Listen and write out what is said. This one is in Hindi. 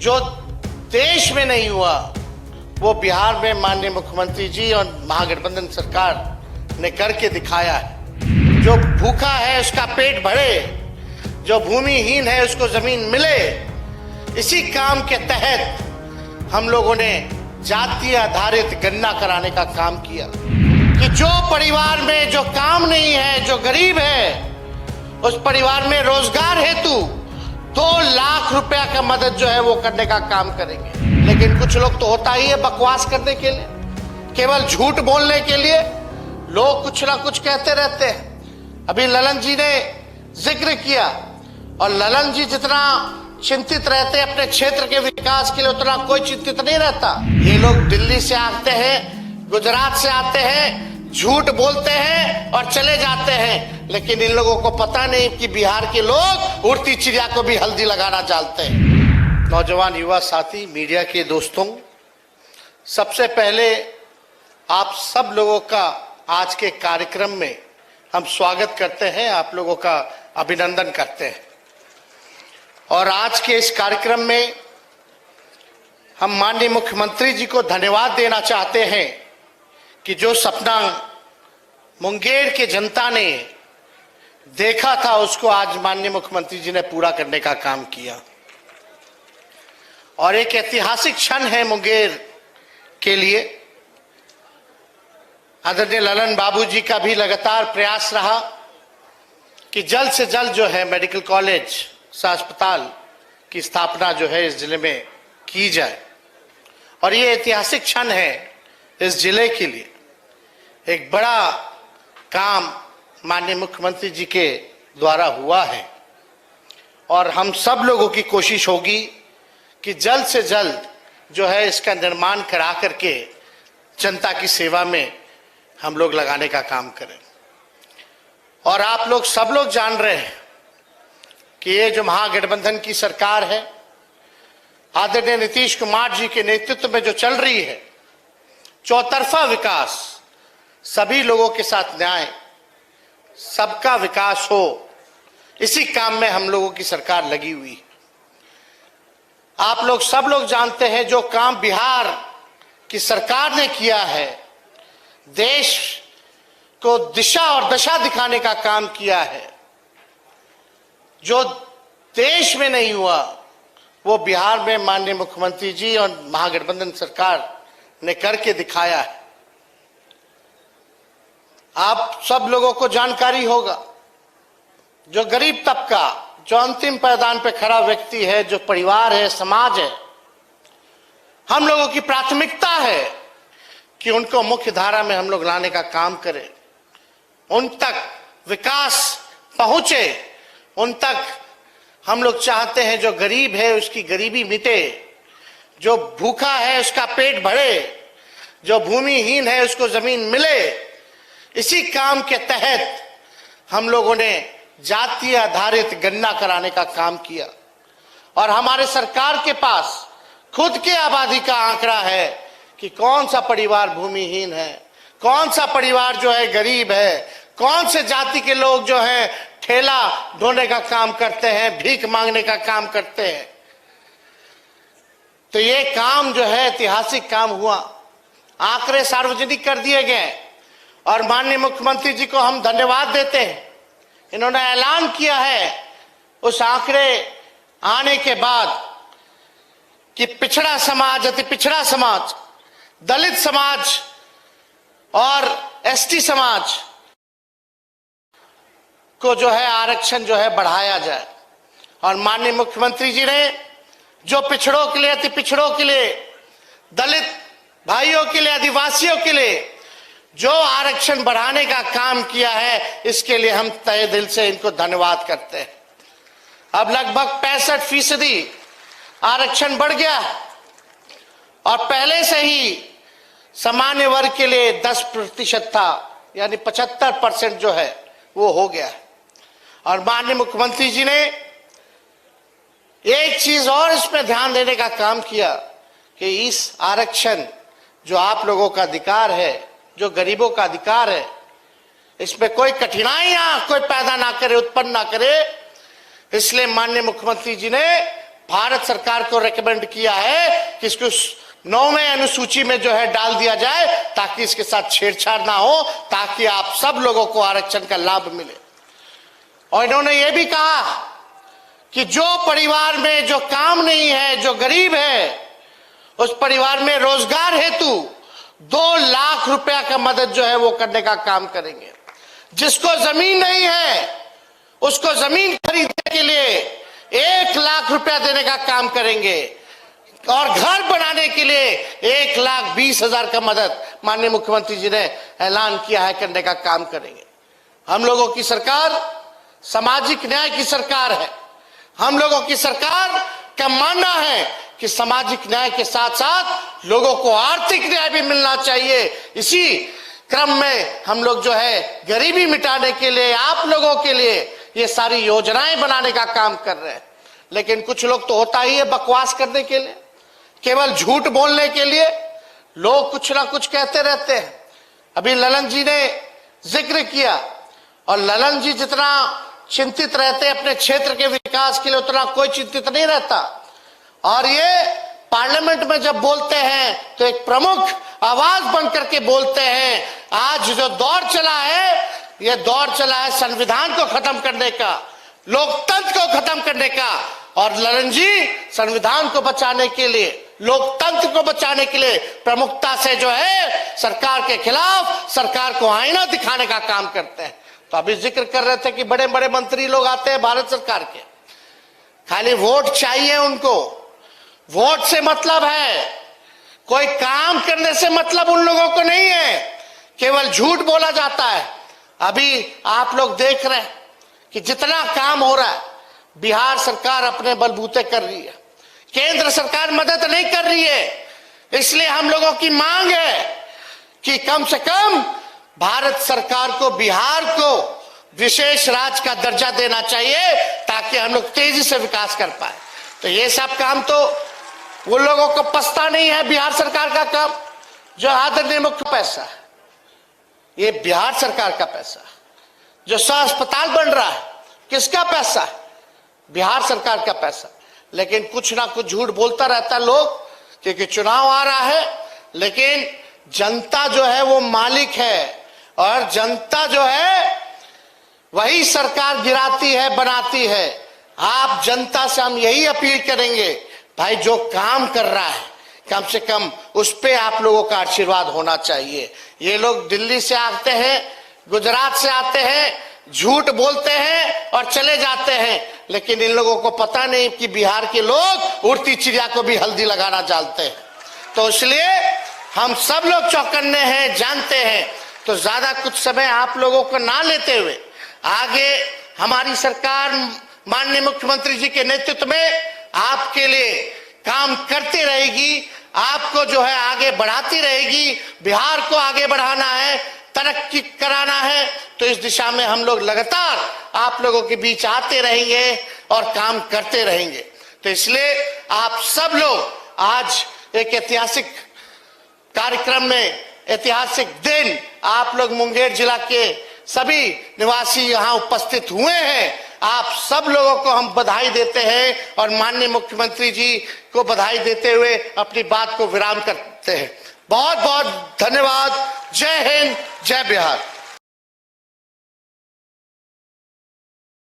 जो देश में नहीं हुआ वो बिहार में माननीय मुख्यमंत्री जी और महागठबंधन सरकार ने करके दिखाया है। जो भूखा है उसका पेट भरे, जो भूमिहीन है उसको जमीन मिले, इसी काम के तहत हम लोगों ने जातीय आधारित गणना कराने का काम किया कि जो परिवार में जो काम नहीं है, जो गरीब है, उस परिवार में रोजगार हेतु 2 लाख रुपया का मदद जो है वो करने का काम करेंगे। लेकिन कुछ लोग तो होता ही है बकवास करने के लिए, केवल झूठ बोलने के लिए लोग कुछ ना कुछ कहते रहते हैं। अभी ललन जी ने जिक्र किया, और ललन जी जितना चिंतित रहते हैं अपने क्षेत्र के विकास के लिए, उतना कोई चिंतित नहीं रहता। ये लोग दिल्ली से आते हैं, गुजरात से आते हैं, झूठ बोलते हैं और चले जाते हैं, लेकिन इन लोगों को पता नहीं कि बिहार के लोग उड़ती चिड़िया को भी हल्दी लगाना जानते हैं। नौजवान युवा साथी, मीडिया के दोस्तों, सबसे पहले आप सब लोगों का आज के कार्यक्रम में हम स्वागत करते हैं, आप लोगों का अभिनंदन करते हैं। और आज के इस कार्यक्रम में हम माननीय मुख्यमंत्री जी को धन्यवाद देना चाहते हैं कि जो सपना मुंगेर के जनता ने देखा था उसको आज माननीय मुख्यमंत्री जी ने पूरा करने का काम किया। और एक ऐतिहासिक क्षण है मुंगेर के लिए। आदरणीय ललन बाबू जी का भी लगातार प्रयास रहा कि जल्द से जल्द जो है मेडिकल कॉलेज अस्पताल की स्थापना जो है इस जिले में की जाए। और ये ऐतिहासिक क्षण है इस जिले के लिए। एक बड़ा काम माननीय मुख्यमंत्री जी के द्वारा हुआ है, और हम सब लोगों की कोशिश होगी कि जल्द से जल्द जो है इसका निर्माण करा करके जनता की सेवा में हम लोग लगाने का काम करें। और आप लोग सब लोग जान रहे हैं कि ये जो महागठबंधन की सरकार है, आदरणीय नीतीश कुमार जी के नेतृत्व में जो चल रही है, चौतरफा विकास, सभी लोगों के साथ न्याय, सबका विकास हो, इसी काम में हम लोगों की सरकार लगी हुई है। आप लोग सब लोग जानते हैं जो काम बिहार की सरकार ने किया है, देश को दिशा और दशा दिखाने का काम किया है। जो देश में नहीं हुआ वो बिहार में माननीय मुख्यमंत्री जी और महागठबंधन सरकार ने करके दिखाया है। आप सब लोगों को जानकारी होगा, जो गरीब तबका, जो अंतिम पायदान पे खड़ा व्यक्ति है, जो परिवार है, समाज है, हम लोगों की प्राथमिकता है कि उनको मुख्य धारा में हम लोग लाने का काम करें, उन तक विकास पहुंचे, उन तक हम लोग चाहते हैं जो गरीब है उसकी गरीबी मिटे, जो भूखा है उसका पेट भरे, जो भूमिहीन है उसको जमीन मिले। इसी काम के तहत हम लोगों ने जातीय आधारित गणना कराने का काम किया। और हमारे सरकार के पास खुद की आबादी का आंकड़ा है कि कौन सा परिवार भूमिहीन है, कौन सा परिवार जो है गरीब है, कौन से जाति के लोग जो है ठेला ढोने का काम करते हैं, भीख मांगने का काम करते हैं। तो ये काम जो है ऐतिहासिक काम हुआ, आंकड़े सार्वजनिक कर दिए गए, और माननीय मुख्यमंत्री जी को हम धन्यवाद देते हैं। इन्होंने ऐलान किया है उस आंकड़े आने के बाद कि पिछड़ा समाज, अति पिछड़ा समाज, दलित समाज और एसटी समाज को जो है आरक्षण जो है बढ़ाया जाए। और माननीय मुख्यमंत्री जी ने जो पिछड़ों के लिए, अति पिछड़ों के लिए, दलित भाइयों के लिए, आदिवासियों के लिए जो आरक्षण बढ़ाने का काम किया है, इसके लिए हम तहे दिल से इनको धन्यवाद करते हैं। अब लगभग 65% आरक्षण बढ़ गया, और पहले से ही सामान्य वर्ग के लिए 10% था, यानी 75% जो है वो हो गया है। और माननीय मुख्यमंत्री जी ने एक चीज और इसमें ध्यान देने का काम किया कि इस आरक्षण जो आप लोगों का अधिकार है, जो गरीबों का अधिकार है, इसमें कोई कठिनाइयां कोई पैदा ना करे, उत्पन्न ना करे। इसलिए माननीय मुख्यमंत्री जी ने भारत सरकार को रेकमेंड किया है कि इसको 9वें अनुसूची में जो है डाल दिया जाए, ताकि इसके साथ छेड़छाड़ ना हो, ताकि आप सब लोगों को आरक्षण का लाभ मिले। और इन्होंने ये भी कहा कि जो परिवार में जो काम नहीं है, जो गरीब है, उस परिवार में रोजगार हेतु 2 लाख रुपया का मदद जो है वो करने का काम करेंगे। जिसको जमीन नहीं है उसको जमीन खरीदने के लिए 1 लाख रुपया देने का काम करेंगे, और घर बनाने के लिए 1,20,000 का मदद माननीय मुख्यमंत्री जी ने ऐलान किया है, करने का काम करेंगे। हम लोगों की सरकार सामाजिक न्याय की सरकार है। हम लोगों की सरकार का मानना है कि सामाजिक न्याय के साथ साथ लोगों को आर्थिक न्याय भी मिलना चाहिए। इसी क्रम में हम लोग जो है गरीबी मिटाने के लिए, आप लोगों के लिए ये सारी योजनाएं बनाने का काम कर रहे हैं। लेकिन कुछ लोग तो होता ही है बकवास करने के लिए, केवल झूठ बोलने के लिए लोग कुछ ना कुछ कहते रहते हैं। अभी ललन जी ने जिक्र किया, और ललन जी जितना चिंतित रहते हैं अपने क्षेत्र के विकास के लिए, उतना कोई चिंतित नहीं रहता। और ये पार्लियामेंट में जब बोलते हैं तो एक प्रमुख आवाज बन करके बोलते हैं। आज जो दौर चला है, ये दौर चला है संविधान को खत्म करने का, लोकतंत्र को खत्म करने का। और ललन जी संविधान को बचाने के लिए, लोकतंत्र को बचाने के लिए प्रमुखता से जो है सरकार के खिलाफ, सरकार को आईना दिखाने का काम करते हैं। तो अभी जिक्र कर रहे थे कि बड़े बड़े मंत्री लोग आते हैं भारत सरकार के, खाली वोट चाहिए उनको, वोट से मतलब है, कोई काम करने से मतलब उन लोगों को नहीं है, केवल झूठ बोला जाता है। अभी आप लोग देख रहे हैं कि जितना काम हो रहा है बिहार सरकार अपने बलबूते कर रही है, केंद्र सरकार मदद नहीं कर रही है। इसलिए हम लोगों की मांग है कि कम से कम भारत सरकार को बिहार को विशेष राज्य का दर्जा देना चाहिए, ताकि हम लोग तेजी से विकास कर पाए। तो ये सब काम तो उन लोगों को पछता नहीं है। बिहार सरकार का काम जो आदरणीय मुख्य पैसा है, ये बिहार सरकार का पैसा है। जो 100 अस्पताल बन रहा है, किसका पैसा है? बिहार सरकार का पैसा। लेकिन कुछ ना कुछ झूठ बोलता रहता लोग, क्योंकि चुनाव आ रहा है। लेकिन जनता जो है वो मालिक है, और जनता जो है वही सरकार गिराती है, बनाती है। आप जनता से हम यही अपील करेंगे, भाई जो काम कर रहा है कम से कम उस पे आप लोगों का आशीर्वाद होना चाहिए। ये लोग दिल्ली से आते हैं, गुजरात से आते हैं, झूठ बोलते हैं और चले जाते हैं, लेकिन इन लोगों को पता नहीं कि बिहार के लोग उड़ती चिड़िया को भी हल्दी लगाना जानते हैं। तो इसलिए हम सब लोग चौकन्ने हैं, जानते हैं। तो ज्यादा कुछ समय आप लोगों को ना लेते हुए आगे हमारी सरकार माननीय मुख्यमंत्री जी के नेतृत्व में आपके लिए काम करती रहेगी, आपको जो है आगे बढ़ाती रहेगी। बिहार को आगे बढ़ाना है, तरक्की कराना है, तो इस दिशा में हम लोग लगातार आप लोगों के बीच आते रहेंगे और काम करते रहेंगे। तो इसलिए आप सब लोग आज एक ऐतिहासिक कार्यक्रम में, ऐतिहासिक दिन, आप लोग मुंगेर जिला के सभी निवासी यहाँ उपस्थित हुए हैं। आप सब लोगों को हम बधाई देते हैं और माननीय मुख्यमंत्री जी को बधाई देते हुए अपनी बात को विराम करते हैं। बहुत बहुत धन्यवाद। जय हिंद, जय बिहार।